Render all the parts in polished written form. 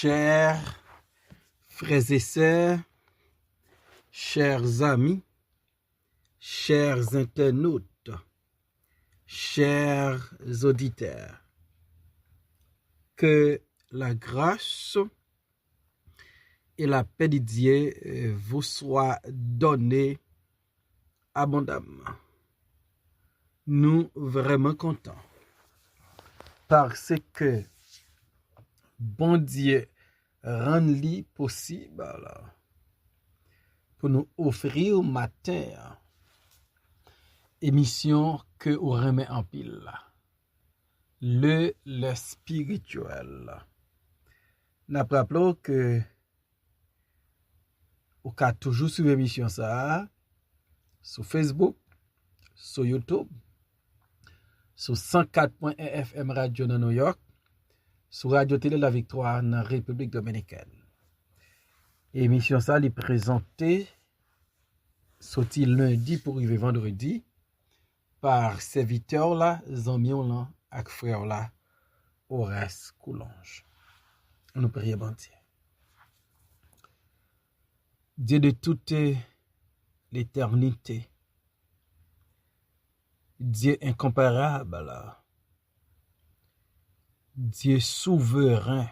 Chers frères et sœurs, chers amis, chers internautes, chers auditeurs, que la grâce et la paix de Dieu vous soient données abondamment. Nous vraiment contents parce que bon Dieu rend-lui possible pour nous offrir au matin émission que vous remet en pile le spirituel. Nous rappelons que vous pouvez toujours suivre l'émission ça sur Facebook, sur YouTube, sur 104.1 FM Radio dans New York, sur Radio Télé La Victoire dans la République Dominicaine. Émission ça est présentée sorti lundi pour arriver vendredi par serviteur là, zamion là, ak frère là, Horace Coulange. Nous prions bon Dieu. Dieu de toute l'éternité, Dieu incomparable là, Dieu souverain,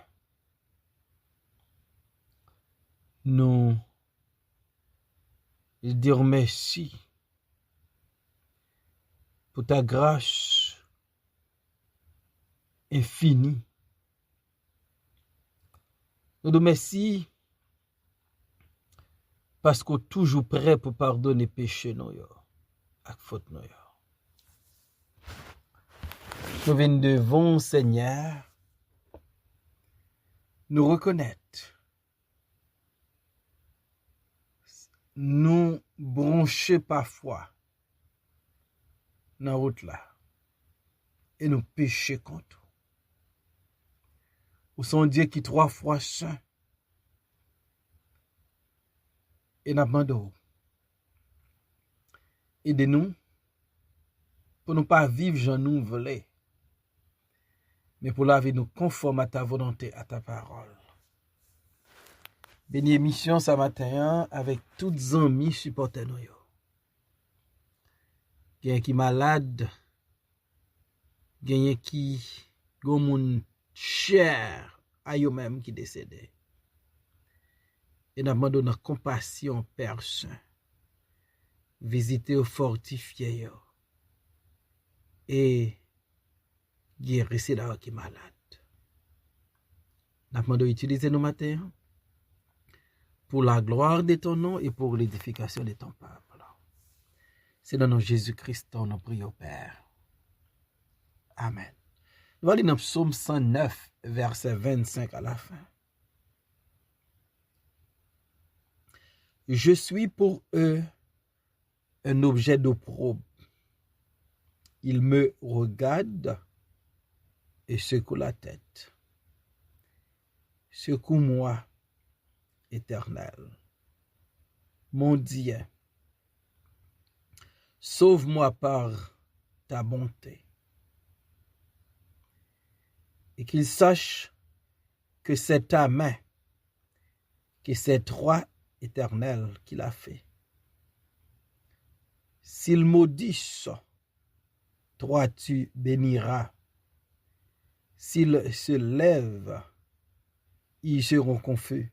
nous dire merci pour ta grâce infinie. Nous te merci parce qu'on est toujours prêt pour pardonner péché nous et faute nous. Nous venons devant Seigneur, nous reconnaître, nous broncher parfois dans la route là et nous pécher contre. Ou son Dieu qui 3 fois saint et nous demandons, aidez-nous pour ne pas vivre j'en nous voulons, mais pour la vie nous conforme à ta volonté, à ta parole. Béni émission ce matin avec toutes les amis supporters nous. Gagne qui malade, gagne qui gomoun cher à eux-mêmes qui décédé. Et nous demandons notre compassion Père Saint. Visiter au fortifier et guérissez là qui malade. Nous demandons d'utiliser nos matins pour la gloire de ton nom et pour l'édification de ton peuple. C'est dans le nom de Jésus-Christ qu'on nous prie au Père. Amen. Nous allons dans Psaume 109, verset 25 à la fin. Je suis pour eux un objet d'opprobre. Ils me regardent et secouent la tête. Secoue-moi, Éternel, mon Dieu. Sauve-moi par ta bonté. Et qu'ils sachent que c'est ta main, que c'est toi, Éternel, qui l'a fait. S'ils maudissent, toi tu béniras. S'ils se lèvent, ils seront confus.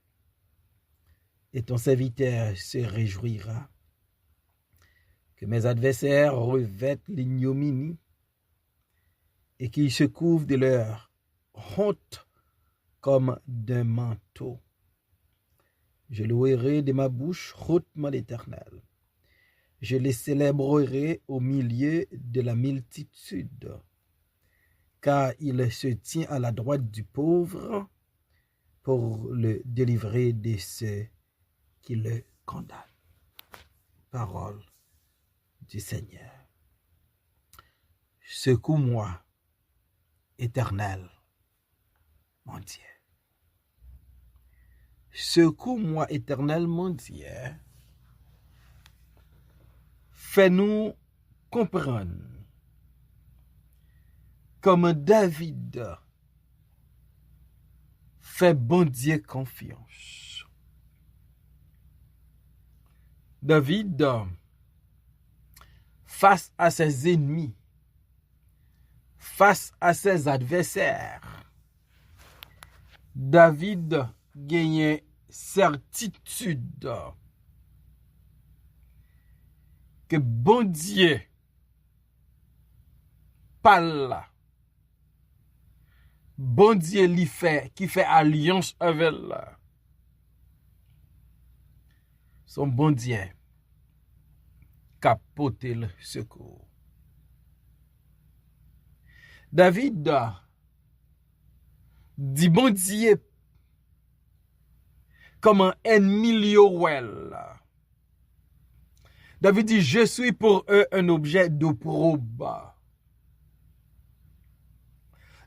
Et ton serviteur se réjouira. Que mes adversaires revêtent l'ignominie et qu'ils se couvrent de leur honte comme d'un manteau. Je louerai de ma bouche hautement l'Éternel. Je les célébrerai au milieu de la multitude, car il se tient à la droite du pauvre pour le délivrer de ceux qui le condamnent. Parole du Seigneur. Secoue-moi, Éternel, mon Dieu. Secoue-moi, Éternel, mon Dieu. Fais-nous comprendre, comme David Fais bon Dieu confiance. David, face à ses ennemis, face à ses adversaires, David gagne certitude que bon Dieu parle. Bon Dieu qui fait alliance avec là. Son bon Dieu capote le secours. David dit bon Dieu comme un ennemi liowel. David dit je suis pour eux un objet d'opprobre.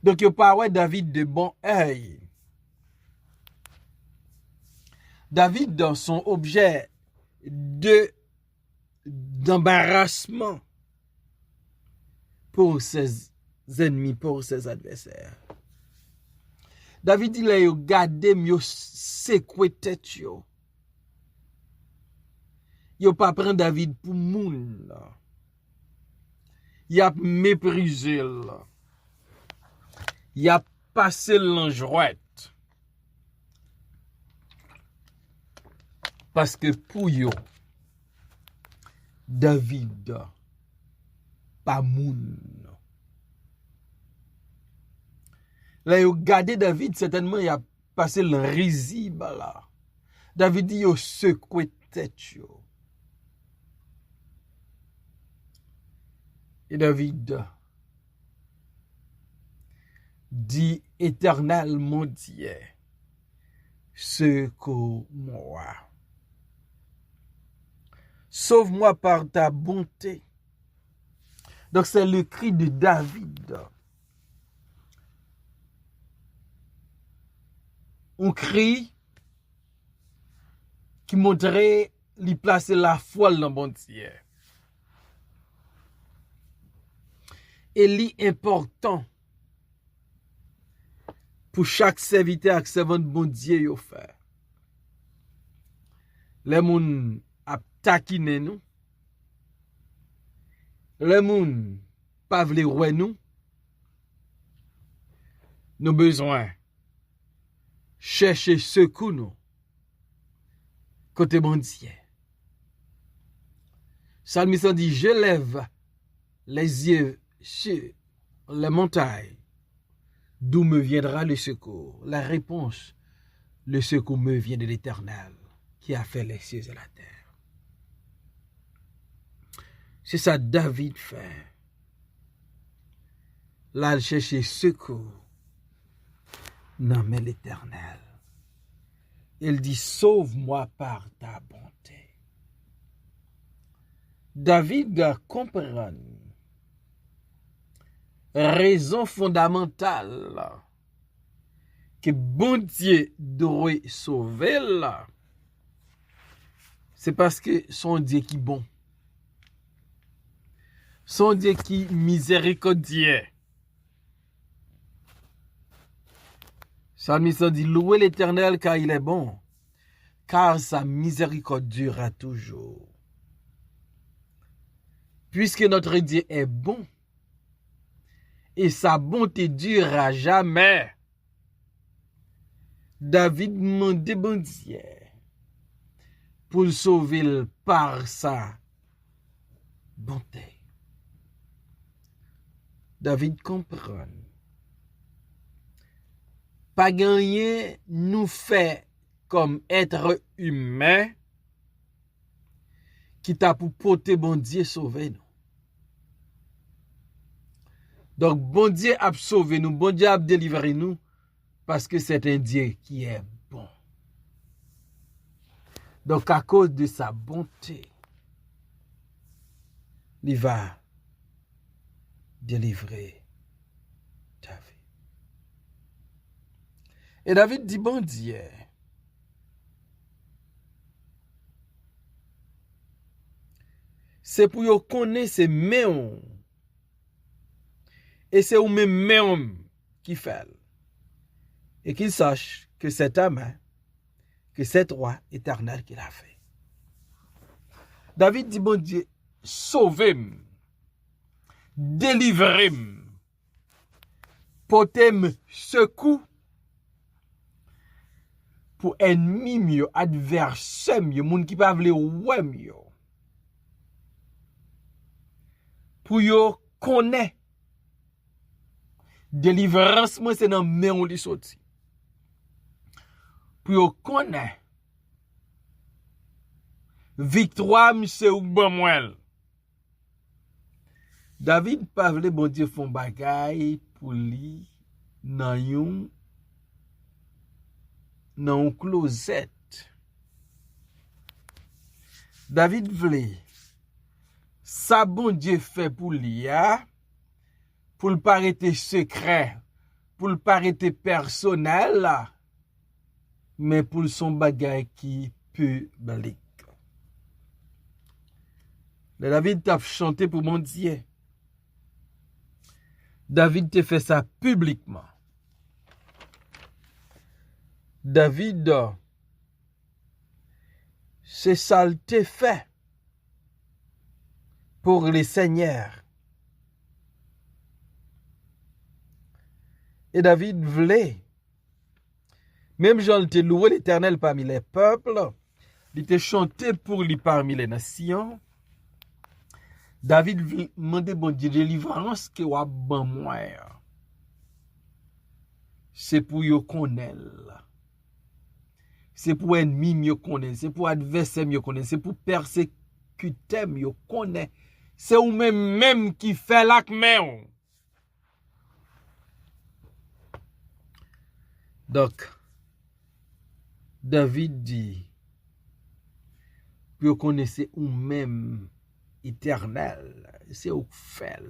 Donc, il parle David de bon œil. David, dans son objet d'embarrassement pour ses ennemis, pour ses adversaires. David, il a gardé mieux secoué tête yo. Il pas prendre David pour moun. Il a méprisé là. Il a passé l'enjouette. Parce que pour yo, David, pas moun. Là, yo gardé David, certainement, il a passé le risible là. David dit, yo secoué tête yo. Et David dit, éternel mon Dieu, secours-moi. Sauve-moi par ta bonté. Donc c'est le cri de David. Un cri qui montrait lui placer la foi dans bon Dieu. Et l'important pour chaque serviteur et servant de bon Dieu yo fait. Les moun a taquiner nous. Les moun pas vle wè nous. Nous besoin chercher secours nous côté bon Dieu. Psalmiste dit je lève les yeux sur les montagnes. D'où me viendra le secours? La réponse, le secours me vient de l'Éternel qui a fait les cieux et la terre. C'est ça David fait. Là, il cherche secours. Non, mais l'Éternel. Il dit, sauve-moi par ta bonté. David comprend raison fondamentale que bon Dieu doit sauver là, c'est parce que son Dieu qui bon, son Dieu qui miséricordieux. Psalmiste dit louez l'Éternel car il est bon, car sa miséricorde durera toujours. Puisque notre Dieu est bon, et sa bonté durera jamais. David demandait bon Dieu pour le sauver par sa bonté. David comprend. Pas gagner nous fait comme être humain qui t'a pour porter bon Dieu sauver nous. Donc, bon Dieu a sauvé nous, bon Dieu a délivré nous, parce que c'est un Dieu qui est bon. Donc, à cause de sa bonté, il va délivrer David. Et David dit, bon Dieu, c'est pour qu'on connaisse ces méons. Et c'est ou même qui fait. Et qu'il sache que cet homme, que cet roi éternel qu'il a fait. David dit, bon Dieu, sauvez-moi, délivrez-moi, portez-moi secours pour ennemi mieux, adversaire mieux, moun qui pas vle ouais mieux. Pour yo connaître délivrance moi c'est dans main on li sorti. Pour yo connaître victoire c'est ou bon moi. David pas vle bon Dieu font bagay pour li nan yon closet. David vle ça bon Dieu fait pour lui, pour le pas rester secret, pour le pas rester personnel, mais pour son bagay qui public. Le David t'a chanté pour mon Dieu. David te fait ça publiquement. David, c'est ça le te fait pour les seigneurs. Et David voulait, même Jean te loué l'Éternel parmi les peuples, il te chanté pour lui parmi les nations. David voulait demander bon Dieu délivrance que wa ban moi. C'est pour yo connaître. C'est pour ennemi mieux connaître, c'est pour adversaire mieux connaître, c'est pour persécuter mieux connaître. C'est ou même qui fait la main. Donc, David dit, vous connaissez ou même éternel, c'est ou fait.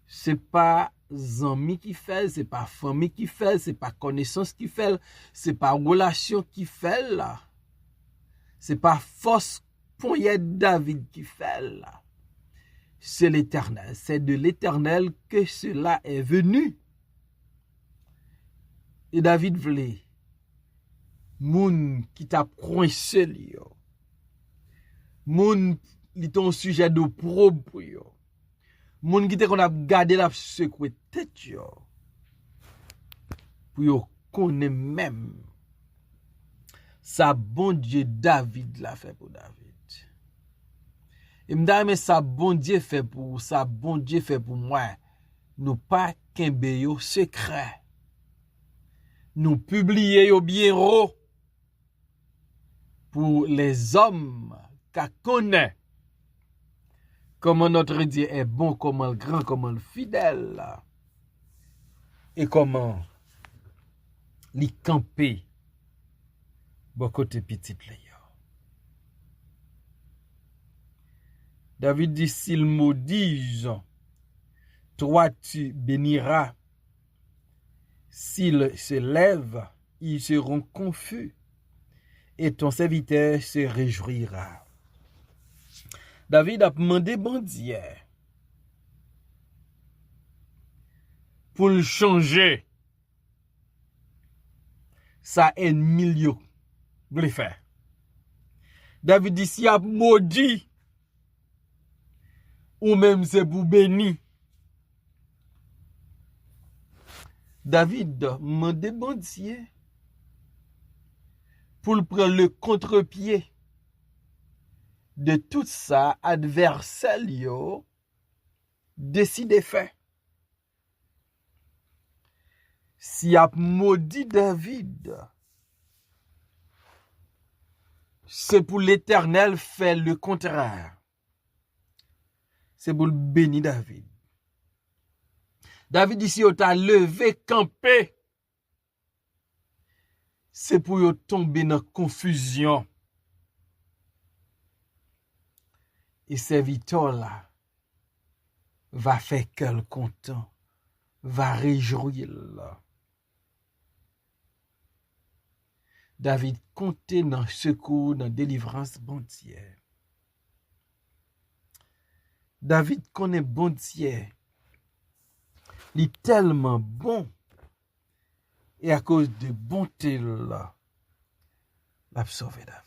C'est pas amis qui fait, c'est pas famille qui fait, c'est pas connaissance qui fait, c'est pas relation qui fait là. C'est pas force pour David qui fait là. C'est l'Éternel, c'est de l'Éternel que cela est venu. Et David voulait moun qui t'a coincé yo. Moun li ton sujet de probe pour yo. Moun qui te qu'on a gardé la secoué tête yo. Pour yo connaît même ça bon Dieu David l'a fait pour David. Et m'dame ça bon Dieu fait pour ça bon Dieu fait pour moi. Nous pas kembe yo secret. Nous publier yo bien haut pour les hommes qui connaissent comment notre Dieu est bon, comment le grand, comment le fidèle et comment li camper bon côté petit player. David dit s'ils maudisent, toi tu béniras. S'ils se lèvent, ils seront confus et ton serviteur se réjouira. David a demandé bon Dieu pour le changer. Ça ennemi yo voulait faire. David dit si a maudit ou même c'est pour béni. David demandé bon Dieu pour prendre le contre-pied de tout ça adversaire yo décidé faire. Si a maudit David, c'est pour l'Éternel faire le contraire. C'est pour le bénir David. David ici il t'a levé campé. C'est pour yo tomber dans confusion. Et serviteur là va faire cœur content, va réjouir là. David comptait dans secours, dans délivrance bon Dieu. David connaît bon Dieu. Il est tellement bon Et à cause de bonté là, l'a sauvé David.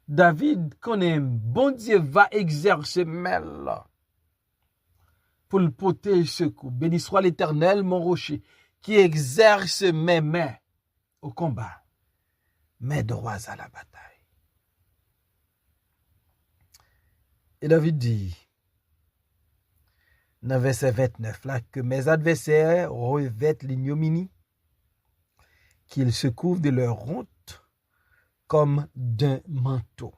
David connaît bon Dieu va exercer mêle là pour le porter secours. Béni soit l'Éternel, mon rocher, qui exerce mes mains au combat, mes droits à la bataille. Et David dit, dans verset 29 là, que mes adversaires revêtent l'ignominie, qu'ils se couvrent de leur honte comme d'un manteau.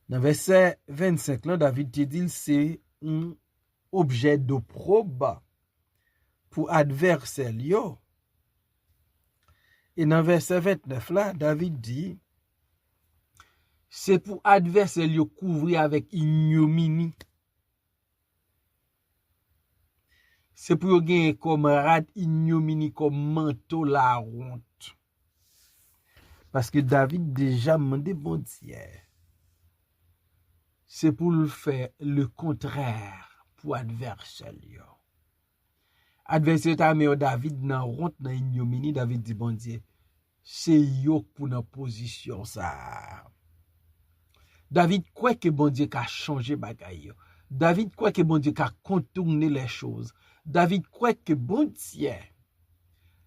Dans verset 25 là, David te dit, c'est un objet d'opprobre pour adversaire yo. Et dans verset 29 là, David dit, c'est pour adversaire yo couvrir avec ignominie. C'est pour gagner comme rat ignominie, comme manteau la honte. Parce que David déjà demandé bon Dieu. C'est pour le faire le contraire pour adversaire. Adversaire ta mais David nan honte nan ignominie, David dit bon Dieu, c'est yo pour nan position ça. David croit que bon Dieu a changé bagay. David croit que bon Dieu a contourné les choses. David croit que bon Dieu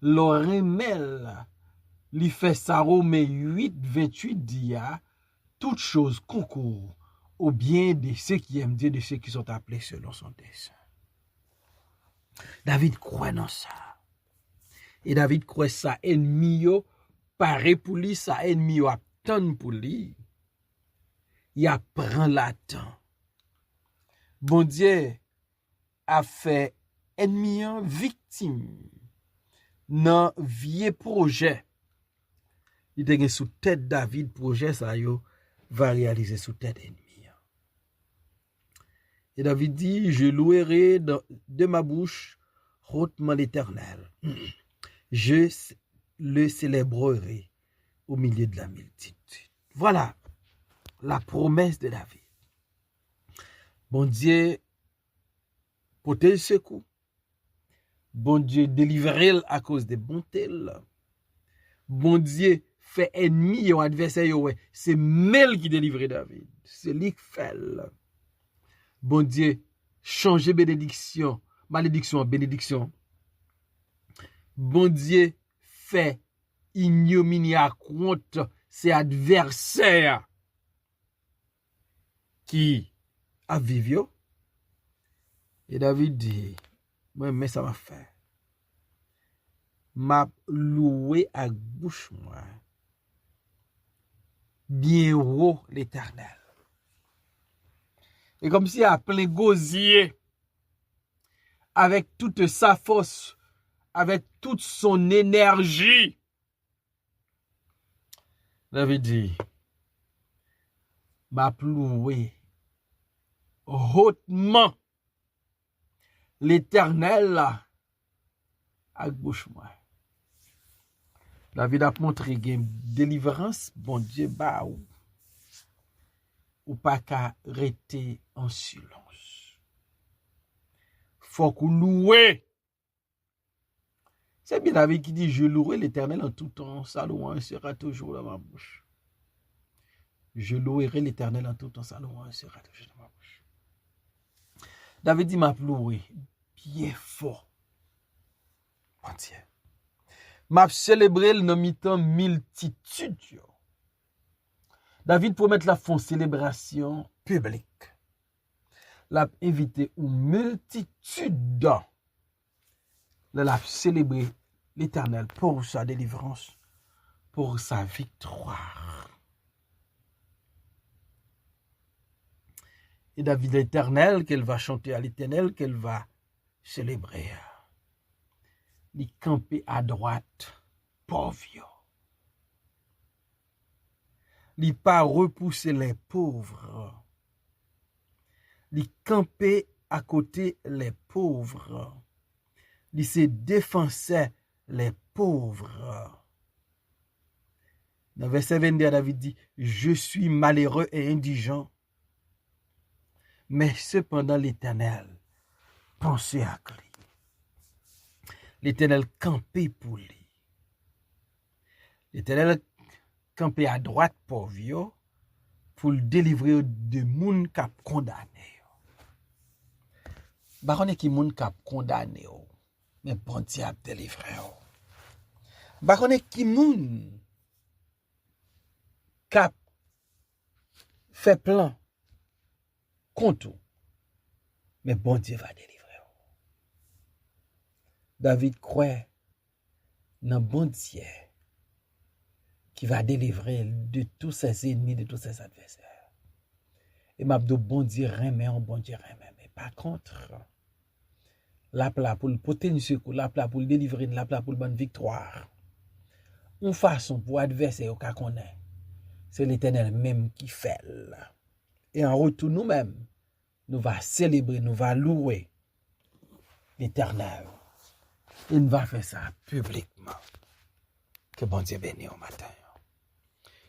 l'oremel li fait ça Romains 8 28 dit toute chose concourt au bien de ceux qui aiment Dieu, de ceux qui sont appelés selon son dessein. David croit dans ça. Et David croit ça ennemi yo paré pour lui, ça ennemi yo attend pour lui. Il apprend l'attend. Bon Dieu a fait ennemi victime dans vieux projet. Il te gen sous tête David projet ça yo va réaliser sous tête ennemi. Et David dit, je louerai de ma bouche hautement l'Éternel. Je le célébrerai au milieu de la multitude. Voilà la promesse de David. Bon Dieu porter le secours. Bon Dieu délivrer à cause de bonté. Bon Dieu fait ennemi ou adversaire. C'est Mel qui délivre David. C'est lui qui fait. Bon Dieu, changer bénédiction, malédiction en bénédiction. Bon Dieu, fait ignominie à compte ses adversaires qui a vécu. Et David dit, moi, mais ça m'a fait. M'a loué à bouche, moi. Bien haut l'Éternel. Et comme si à plein gosier, avec toute sa force, avec toute son énergie. David dit, m'a loué hautement l'Éternel à bouche moi. David a montré une délivrance, bon Dieu, bah ou pas qu'à rester en silence. Faut qu'on loue. C'est bien David qui dit, je louerai l'Éternel en tout temps, sa louange sera toujours dans ma bouche. Je louerai l'Éternel en tout temps, sa louange sera toujours dans ma bouche. David dit, m'a loué bien fort. Mon Dieu. M'a célébré le nomitant multitude. David promet la font célébration publique. L'a invité une multitude. L'a célébré l'Éternel pour sa délivrance, pour sa victoire. Et David l'Éternel qu'elle va chanter à l'Éternel, qu'elle va célébrer. Il camper à droite, pauvre. Il pas repousser les pauvres. Il camper à côté les pauvres. Il se défensait les pauvres. Dans verset 22, David dit, je suis malheureux et indigent, mais cependant l'Éternel, pensez à lui. l'Éternel campé pour lui. L'Éternel campé à droite pour vieux, pour le délivrer de moun k'ap condamné. Ba konne ki moun k'ap condamné, mais bon Dieu a délivré. Ba konne ki moun k'ap fait plan contre, mais bon Dieu va délivrer. David croit dans bon Dieu qui va délivrer de tous ses ennemis, de tous ses adversaires. Et m'a dit bon Dieu remet, bon Dieu remet. Mais par contre, la pla pour le porter une secours, la pla pour le délivrer, la pla pour le bonne victoire. Une façon pour adversaire au cas qu'on est. C'est l'Éternel même qui fait. Et en retour, nous-mêmes, nous va célébrer, nous va louer l'Éternel. Il va faire ça publiquement. Que bon Dieu bénisse au matin.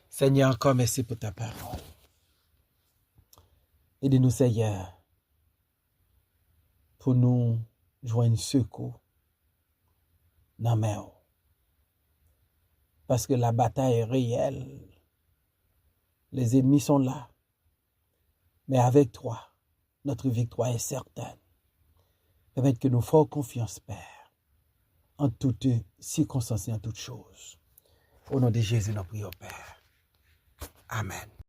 Seigneur, encore merci pour ta parole. Aidez-nous, Seigneur, pour nous joindre secours dans la main. Parce que la bataille est réelle. Les ennemis sont là. Mais avec toi, notre victoire est certaine. Permettre que nous fassions confiance, Père, en toutes circonstances et en toutes choses. Au nom de Jésus, nous prions, Père. Amen.